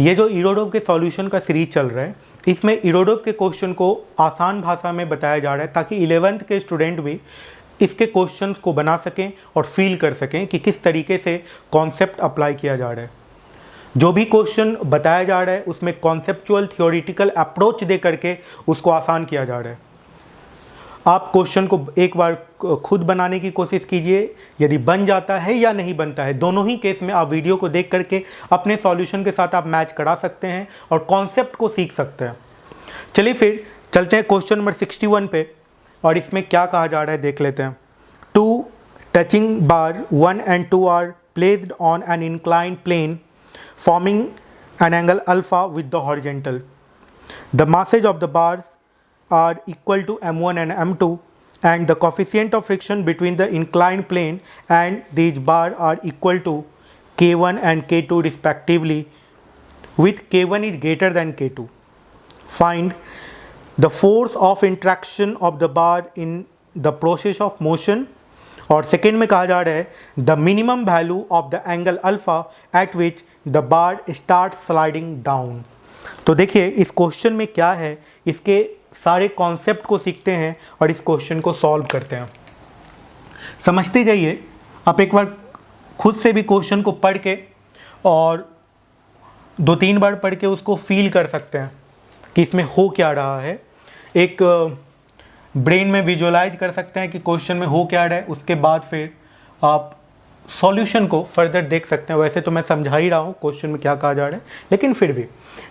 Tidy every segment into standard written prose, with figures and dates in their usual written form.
ये जो इरोडोव के सॉल्यूशन का सीरीज चल रहा है, इसमें इरोडोव के क्वेश्चन को आसान भाषा में बताया जा रहा है ताकि 11th के स्टूडेंट भी इसके क्वेश्चंस को बना सकें और फील कर सकें कि किस तरीके से कॉन्सेप्ट अप्लाई किया जा रहा है। जो भी क्वेश्चन बताया जा रहा है उसमें कॉन्सेप्चुअल थियोरिटिकल अप्रोच दे करके उसको आसान किया जा रहा है। आप क्वेश्चन को एक बार खुद बनाने की कोशिश कीजिए, यदि बन जाता है या नहीं बनता है, दोनों ही केस में आप वीडियो को देख करके अपने सॉल्यूशन के साथ आप मैच करा सकते हैं और कॉन्सेप्ट को सीख सकते हैं। चलिए फिर चलते हैं क्वेश्चन नंबर 61 पे, और इसमें क्या कहा जा रहा है देख लेते हैं। 2 touching bar 1 and 2 are placed on an inclined plane forming an angle alpha with the horizontal. The masses of the bars are equal to m1 and m2, and the coefficient of friction between the inclined plane and these bars are equal to k1 and k2 respectively, with k1 is greater than k2. Find the force of interaction of the bar in the process of motion. और second में कहा जा रहा है the minimum value of the angle alpha eight which the bar start sliding down. तो देखिए इस question में क्या है, इसके सारे कॉन्सेप्ट को सीखते हैं और इस क्वेश्चन को सॉल्व करते हैं। समझते जाइए, आप एक बार खुद से भी क्वेश्चन को पढ़ के और 2-3 बार पढ़ के उसको फील कर सकते हैं कि इसमें हो क्या रहा है। एक ब्रेन में विजुअलाइज कर सकते हैं कि क्वेश्चन में हो क्या रहा है, उसके बाद फिर आप सॉल्यूशन को फर्दर देख सकते हैं। वैसे तो मैं समझा ही रहा हूँ क्वेश्चन में क्या कहा जा रहा है, लेकिन फिर भी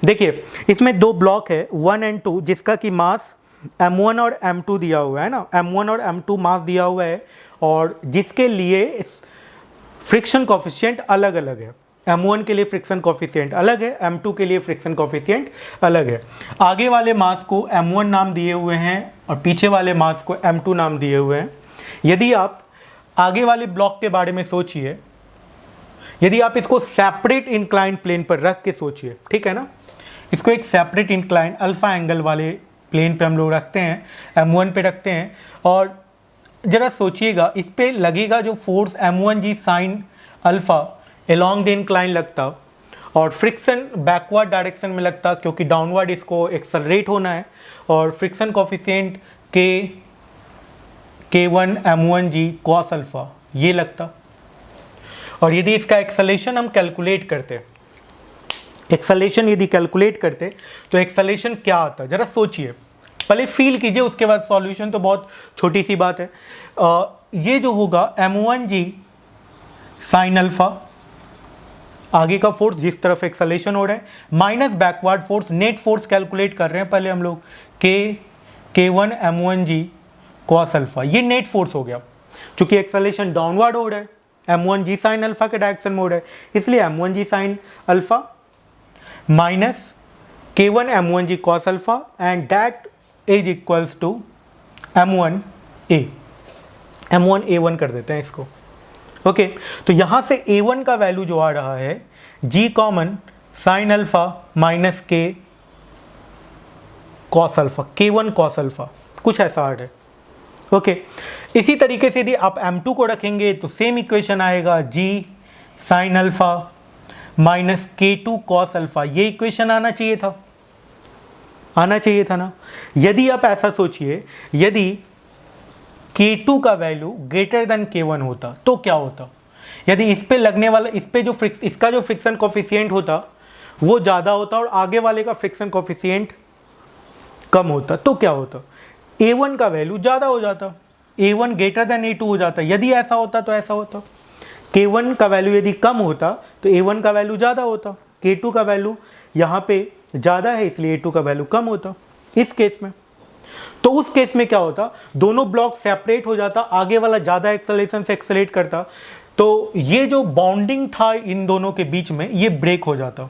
देखिए इसमें 2 ब्लॉक है 1 and 2, जिसका कि मास m1 और m2 दिया हुआ है ना, m1 और m2 मास दिया हुआ है, और जिसके लिए फ्रिक्शन कोफिशिएंट अलग अलग है। m1 के लिए फ्रिक्शन कोफिशिएंट अलग है, m2 के लिए फ्रिक्शन कोफिशिएंट अलग है। आगे वाले मास को m1 नाम दिए हुए हैं और पीछे वाले मास को m2 नाम दिए हुए हैं। यदि आप आगे वाले ब्लॉक के बारे में सोचिए, यदि आप इसको सेपरेट इंक्लाइंड प्लेन पर रख के सोचिए, ठीक है ना, इसको एक सेपरेट इंक्लाइंड अल्फा एंगल वाले प्लेन पे हम लोग रखते हैं, m1 पे रखते हैं, और ज़रा सोचिएगा इस पे लगेगा जो force m1g sine alpha along the incline लगता, और फ्रिक्शन बैकवर्ड डायरेक्शन में लगता क्योंकि डाउनवर्ड इसको एक्सेलरेट होना है, और friction coefficient k1 m1g cos alpha ये लगता। और यदि इसका एक्सेलेरेशन हम कैलकुलेट करते, एक्सेलेरेशन यदि कैलकुलेट करते तो एक्सेलेरेशन क्या आता, ज़रा सोचिए, पहले फील कीजिए, उसके बाद सॉल्यूशन तो बहुत छोटी सी बात है। ये जो होगा m1g साइन अल्फ़ा, आगे का फोर्स जिस तरफ एक्सेलेरेशन हो रहा है, minus backward force, net force calculate कर रहे हैं पहले हम लोग, k1 m1g cos अल्फ़ा, ये नेट फोर्स हो गया। चूंकि एक्सेलेरेशन डाउनवर्ड हो रहा है, m1g साइन अल्फ़ा के डायरेक्शन में हो रहा है, इसलिए m1g sine alpha minus k1 m1g cos alpha, and that is equals to m1a, m1a1 कर देते हैं इसको। ओके तो यहाँ से a1 का वैल्यू जो आ रहा है g common sign alpha minus k cos alpha, k1 cos alpha, कुछ ऐसा आ रहा है। ओके इसी तरीके से यदि आप m2 को रखेंगे तो सेम इक्वेशन आएगा, g sign alpha minus k2 cos alpha, ये इक्वेशन आना चाहिए था, आना चाहिए था ना। यदि आप ऐसा सोचिए, यदि k2 का वैल्यू ग्रेटर देन k1 होता तो क्या होता, यदि इस पे लगने वाला, इस पे जो इसका जो फ्रिक्शन कोफिशिएंट होता वो ज़्यादा होता और आगे वाले का फ्रिक्शन कोफिशिएंट कम होता, तो क्या होता, a1 का वैल्यू ज़्यादा हो जाता, a1 ग्रेटर देन a2 हो जाता। यदि ऐसा होता तो ऐसा होता, k1 का वैल्यू यदि कम होता तो a1 का वैल्यू ज़्यादा होता, k2 का वैल्यू यहाँ पे ज़्यादा है इसलिए a2 का वैल्यू कम होता इस केस में। तो उस केस में क्या होता, दोनों ब्लॉक सेपरेट हो जाता, आगे वाला ज़्यादा एक्सेलरेशन से एक्सेलरेट करता, तो ये जो बॉन्डिंग था इन दोनों के बीच में ये ब्रेक हो जाता,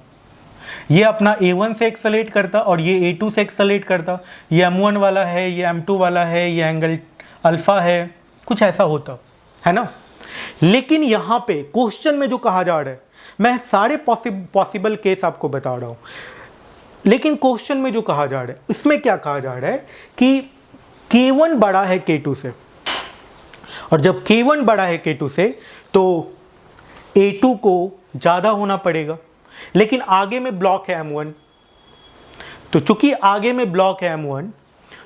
ये अपना a1 से एक्सेलरेट करता और ये a2 से एक्सेलरेट करता, ये m1 वाला है, ये m2 वाला है, ये एंगल अल्फ़ा है, कुछ ऐसा होता है ना। लेकिन यहाँ पे क्वेश्चन में जो कहा जा रहा है, मैं सारे पॉसिबल केस आपको बता रहा हूँ, लेकिन क्वेश्चन में जो कहा जा रहा है इसमें क्या कहा जा रहा है कि k1 बड़ा है k2 से, और जब k1 बड़ा है k2 से तो a2 को ज़्यादा होना पड़ेगा, लेकिन आगे में ब्लॉक है m1, तो चूंकि आगे में ब्लॉक है m1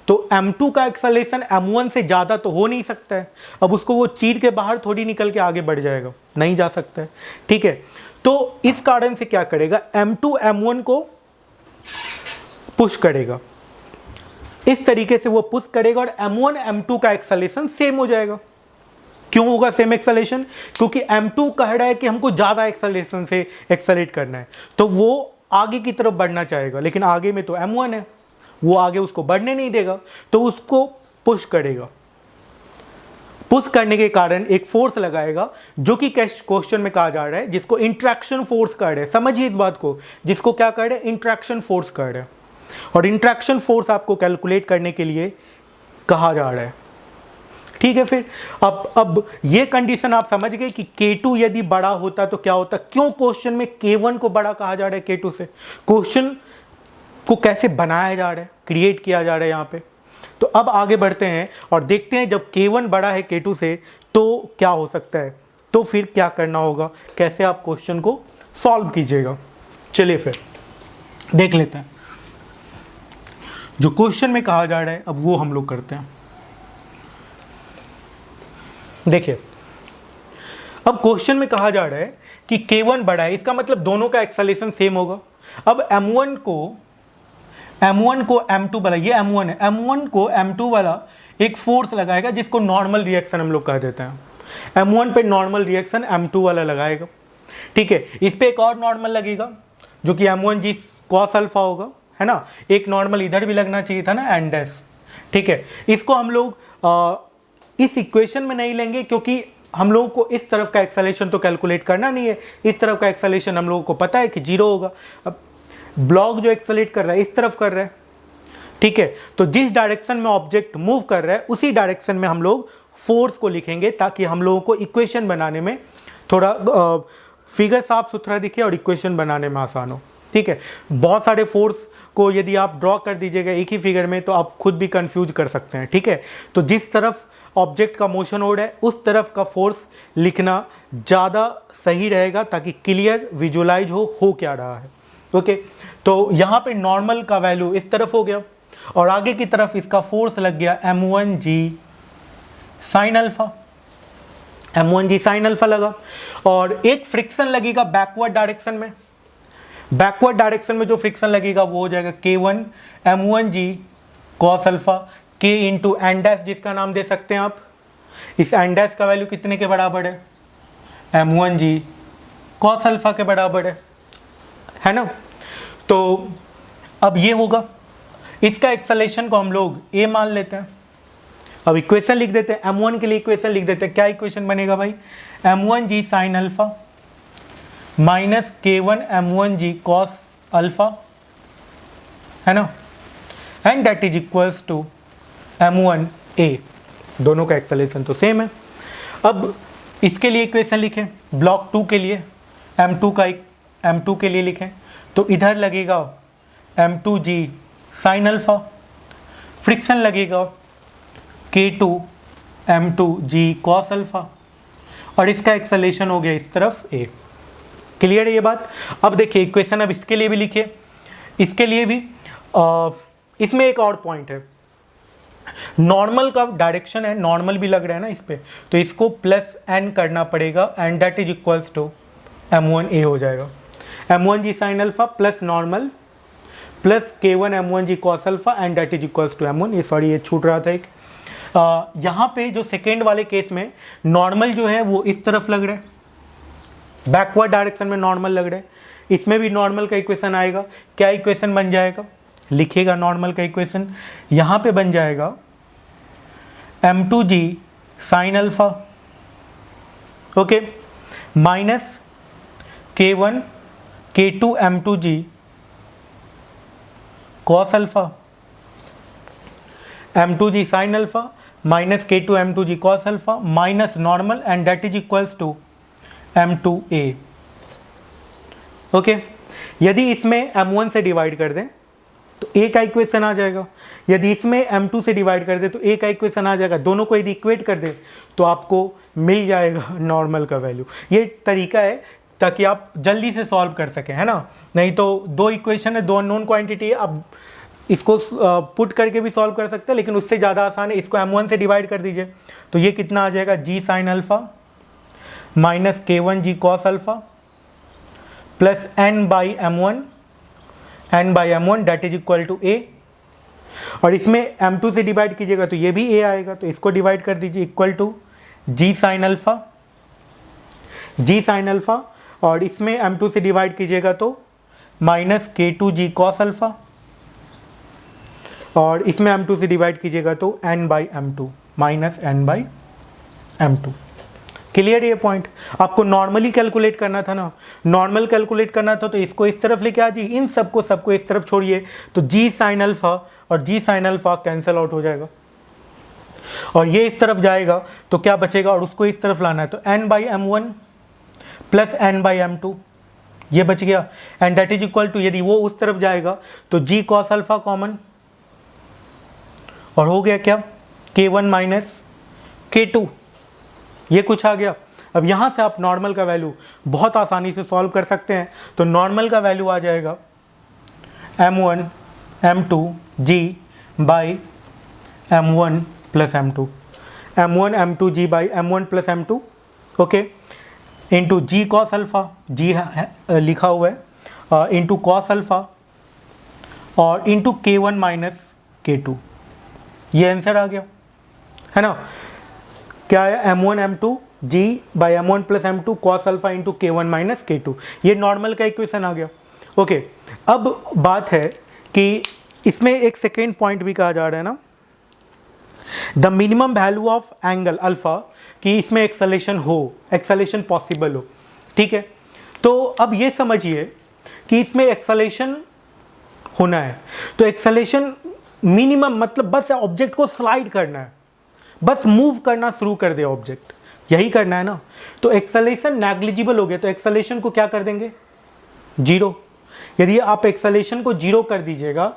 तो m2 का एक्सेलरेशन m1 से ज़्यादा तो हो नहीं सकता है। अब उसको वो चीर के बाहर थोड़ी निकल के आगे बढ़ जाएगा, नहीं जा सकता है, ठीक है। तो इस कारण से क्या करेगा, m2 m1 को पुश करेगा, इस तरीके से वो पुश करेगा और m1 m2 का एक्सेलरेशन सेम हो जाएगा। क्यों होगा सेम एक्सेलरेशन? क्योंकि m2 कह रहा है कि हमको ज़्यादा एक्सेलरेशन से एक्सेलरेट करना है, तो वो आगे की तरफ बढ़ना चाहेगा, लेकिन आगे में तो m1 है, वो आगे उसको बढ़ने नहीं देगा, तो उसको पुश करेगा। पुश करने के कारण एक फोर्स लगाएगा, जो कि क्वेश्चन में कहा जा रहा है, जिसको इंट्रैक्शन फोर्स कह रहे हैं। समझिए इस बात को, जिसको क्या कह रहे हैं, इंट्रैक्शन फोर्स कह रहे हैं। और इंट्रैक्शन फोर्स आपको कैलकुलेट करने के लिए कहा जा रहा है, ठीक है। फिर अब ये कंडीशन आप समझ गए कि K2 यदि बड़ा होता तो क्या होता। क्यों क्वेश्चन में K1 को बड़ा कहा जा रहा है K2 से? क्वेश्चन को कैसे बनाया जा रहा है, क्रिएट किया जा रहा है यहाँ पे। तो अब आगे बढ़ते हैं और देखते हैं जब K1 बड़ा है K2 से तो क्या हो सकता है, तो फिर क्या करना होगा, कैसे आप क्वेश्चन को सॉल्व कीजिएगा। चलिए फिर देख लेते हैं जो क्वेश्चन में कहा जा रहा है, अब वो हम लोग करते हैं। देखिए, अब क्वेश्चन में कहा जा रहा है कि K1 बड़ा है, इसका मतलब दोनों का एक्सेलरेशन सेम होगा। अब M1 को M2 वाला, ये M1 है, M1 को M2 वाला एक फोर्स लगाएगा, जिसको नॉर्मल रिएक्शन हम लोग कह देते हैं। M1 पे नॉर्मल रिएक्शन M2 वाला लगाएगा, ठीक है। इस पे एक और नॉर्मल लगेगा जो कि M1G cos अल्फा होगा, है ना। एक नॉर्मल इधर भी लगना चाहिए था ना, n डैश, ठीक है। इसको हम लोग इस इक्वेशन में नहीं लेंगे, क्योंकि हम लोगों को इस तरफ का एक्सेलरेशन तो कैलकुलेट करना नहीं है। इस तरफ का एक्सेलरेशन हम लोगों को पता है कि 0 होगा। अब ब्लॉक जो एक्सेलरेट कर रहा है इस तरफ कर रहा है, ठीक है। तो जिस डायरेक्शन में ऑब्जेक्ट मूव कर रहा है उसी डायरेक्शन में हम लोग फोर्स को लिखेंगे, ताकि हम लोगों को इक्वेशन बनाने में थोड़ा फिगर साफ सुथरा दिखे और इक्वेशन बनाने में आसान हो, ठीक है। बहुत सारे फोर्स को यदि आप ड्रॉ कर दीजिएगा एक ही फिगर में तो आप खुद भी कंफ्यूज कर सकते हैं, ठीक है। तो जिस तरफ ऑब्जेक्ट का मोशन हो रहा है उस तरफ का फोर्स लिखना ज़्यादा सही रहेगा, ताकि क्लियर विजुलाइज हो क्या रहा है, ओके। तो यहाँ पे नॉर्मल का वैल्यू इस तरफ हो गया और आगे की तरफ इसका फोर्स लग गया M1G sine alpha, M1G sine alpha लगा। और एक फ्रिक्शन लगेगा बैकवर्ड डायरेक्शन में, बैकवर्ड डायरेक्शन में जो फ्रिक्शन लगेगा वो हो जाएगा K1 M1G cos alpha, K into N dash, जिसका नाम दे सकते हैं आप। इस एन डैश का वैल्यू कितने के बराबर है, M1G cos अल्फा के बराबर है ना। तो अब ये होगा, इसका एक्सेलरेशन को हम लोग A मान लेते हैं। अब इक्वेशन लिख देते हैं, M1 के लिए इक्वेशन लिख देते हैं। क्या इक्वेशन बनेगा भाई, M1G sine alpha minus K1 M1G cos alpha, है ना, and that is equals to M1A। दोनों का एक्सेलरेशन तो सेम है। अब इसके लिए इक्वेशन लिखें, ब्लॉक 2 के लिए M2 के लिए लिखें, तो इधर लगेगा M2G साइन अल्फा, फ्रिक्शन लगेगा K2 M2G cos अल्फा, और इसका एक्सेलरेशन हो गया इस तरफ A। क्लियर है ये बात। अब देखिए इक्वेशन अब इसके लिए भी लिखिए, इसके लिए भी इसमें एक और पॉइंट है, नॉर्मल का डायरेक्शन है, नॉर्मल भी लग रहा है ना इस पे, तो इसको प्लस n करना पड़ेगा, and that is equals to M1A हो जाएगा। M1G sine alpha plus normal plus K1 M1G cos alpha, and that is equals to M1। ये सॉरी ये छूट रहा था एक, यहाँ पे जो सेकेंड वाले केस में नॉर्मल जो है वो इस तरफ लग रहा है, बैकवर्ड डायरेक्शन में नॉर्मल लग रहा है। इसमें भी नॉर्मल का इक्वेशन आएगा। क्या इक्वेशन बन जाएगा, लिखिएगा नॉर्मल का इक्वेशन, यहाँ पे बन जाएगा M2G sine alpha, okay, minus K2 M2G cos alpha, M2G sine alpha minus K2 M2G cos alpha minus normal, and that is equals to M2A, okay. यदि इसमें M1 से डिवाइड कर दें तो A का इक्वेशन आ जाएगा, यदि इसमें M2 से डिवाइड कर दे तो A का इक्वेशन आ जाएगा। दोनों को यदि इक्वेट कर दे तो आपको मिल जाएगा नॉर्मल का वैल्यू। ये तरीका है ताकि आप जल्दी से सॉल्व कर सकें, है ना। नहीं तो दो इक्वेशन है, दो अननोन क्वांटिटी है, आप इसको पुट करके भी सॉल्व कर सकते हैं, लेकिन उससे ज़्यादा आसान है, इसको m1 से डिवाइड कर दीजिए। तो ये कितना आ जाएगा, g sin alpha minus k1g cos alpha plus n by m1 that is equal to a। और इसमें m2 से डिवाइड कीजिएगा तो ये भी a आएगा, तो इसको डिवाइड कर दीजिए, equal to g sin alpha और इसमें m2 से डिवाइड कीजिएगा तो माइनस k2g cos अल्फ़ा और इसमें m2 से डिवाइड कीजिएगा तो n by m2 minus n by m2। Clear ये पॉइंट। आपको नॉर्मली कैलकुलेट करना था ना, नॉर्मल कैलकुलेट करना था तो इसको इस तरफ लेके आ जाइए, इन सबको इस तरफ छोड़िए, तो g sin अल्फ़ा और g sin alpha cancel out हो जाएगा और ये इस तरफ जाएगा तो क्या बचेगा, और उसको इस तरफ लाना है तो n by m1 plus n by m2 ये बच गया, and that is equal to, यदि वो उस तरफ जाएगा तो g cos अल्फ़ा कॉमन और हो गया क्या, k1 माइनस k2, ये कुछ आ गया। अब यहाँ से आप नॉर्मल का वैल्यू बहुत आसानी से सॉल्व कर सकते हैं। तो नॉर्मल का वैल्यू आ जाएगा m1 m2 g by m1 plus m2, m1 m2 g by m1 plus m2, okay, into g cos alpha, g लिखा हुआ है, इंटू cos अल्फ़ा और इंटू k1 माइनस k2, ये आंसर आ गया, है ना। क्या है, m1 m2 g by m1 plus m2 cos alpha into k1 minus k2, ये नॉर्मल का इक्वेशन आ गया, ओके। अब बात है कि इसमें एक सेकेंड पॉइंट भी कहा जा रहा है ना, the minimum value of angle alpha, कि इसमें एक्सेलेरेशन हो, एक्सेलेरेशन पॉसिबल हो, ठीक है। तो अब ये समझिए कि इसमें एक्सेलेरेशन होना है, तो एक्सेलेरेशन मिनिमम मतलब बस ऑब्जेक्ट को स्लाइड करना है, बस मूव करना शुरू कर दे ऑब्जेक्ट, यही करना है ना। तो एक्सेलेरेशन नेग्लिजिबल हो गया, तो एक्सेलेरेशन को क्या कर देंगे, जीरो। यदि आप एक्सेलेरेशन को जीरो कर दीजिएगा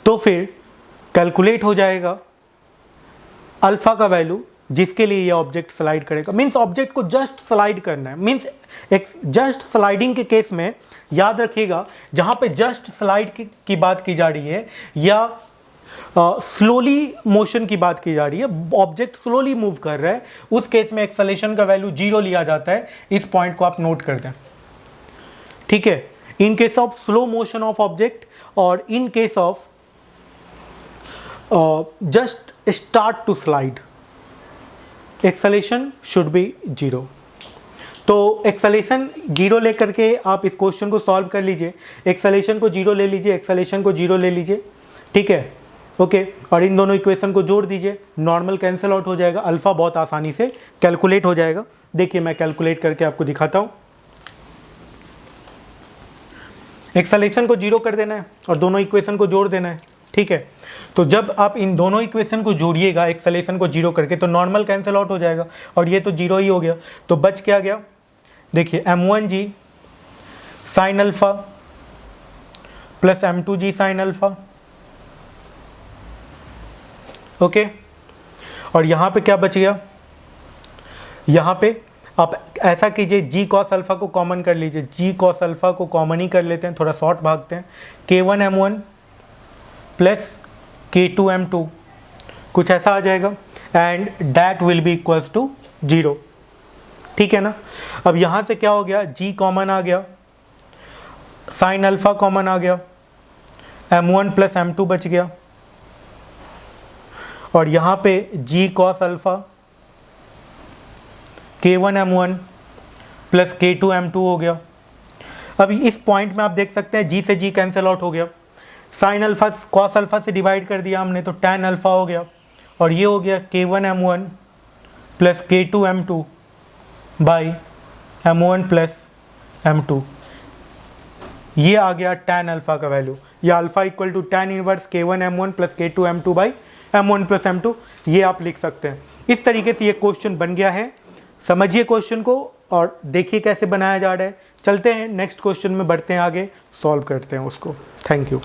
तो फिर कैलकुलेट हो जाएगा अल्फ़ा का वैल्यू जिसके लिए ये ऑब्जेक्ट स्लाइड करेगा। मीन्स ऑब्जेक्ट को जस्ट स्लाइड करना है, मीन्स एक जस्ट स्लाइडिंग के केस में याद रखिएगा, जहाँ पे जस्ट स्लाइड की बात की जा रही है या स्लोली मोशन की बात की जा रही है, ऑब्जेक्ट स्लोली मूव कर रहा है, उस केस में एक्सेलेरेशन का वैल्यू जीरो लिया जाता है। इस पॉइंट को आप नोट कर दें, ठीक है। In case of slow motion of object और in case of just start to slide, acceleration should be zero. तो एक्सेलेरेशन जीरो लेकर के आप इस क्वेश्चन को सॉल्व कर लीजिए, एक्सेलेरेशन को जीरो ले लीजिए, एक्सेलेरेशन को जीरो ले लीजिए, ठीक है, ओके। और इन दोनों इक्वेशन को जोड़ दीजिए, नॉर्मल कैंसिल आउट हो जाएगा, अल्फ़ा बहुत आसानी से कैलकुलेट हो जाएगा। देखिए मैं कैलकुलेट करके आपको दिखाता हूँ। एक्सेलेरेशन को जीरो कर देना है और दोनों इक्वेशन को जोड़ देना है, ठीक है। तो जब आप इन दोनों इक्वेशन को जोड़िएगा एक्सेलेरेशन को जीरो करके तो नॉर्मल कैंसिल आउट हो जाएगा और ये तो जीरो ही हो गया, तो बच क्या गया, देखिए m1g sine alpha plus m2g sine alpha, okay. और यहाँ पे क्या बच गया, यहाँ पे आप ऐसा कीजिए, g cos अल्फ़ा को कॉमन कर लीजिए, g cos अल्फ़ा को कॉमन ही कर लेते हैं, थोड़ा शॉर्ट भागते हैं, k1 m1 plus k2 m2 कुछ ऐसा आ जाएगा and that will be equals to zero, ठीक है ना। अब यहाँ से क्या हो गया, g कॉमन आ गया, साइन अल्फ़ा कॉमन आ गया, m1 प्लस m2 बच गया और यहाँ पे g cos alpha k1 m1 plus k2 m2 हो गया। अब इस पॉइंट में आप देख सकते हैं g से g कैंसिल आउट हो गया, साइन अल्फ़ा cos अल्फ़ा से डिवाइड कर दिया हमने तो tan अल्फ़ा हो गया और ये हो गया k1 m1 plus k2 m2 by m1 plus m2, ये आ गया tan अल्फ़ा का वैल्यू, या alpha equal to tan inverse k1 m1 plus k2 m2 by m1 plus m2, ये आप लिख सकते हैं। इस तरीके से ये क्वेश्चन बन गया है। समझिए क्वेश्चन को और देखिए कैसे बनाया जा रहा है। चलते हैं नेक्स्ट क्वेश्चन में, बढ़ते हैं आगे, सॉल्व करते हैं उसको। Thank you.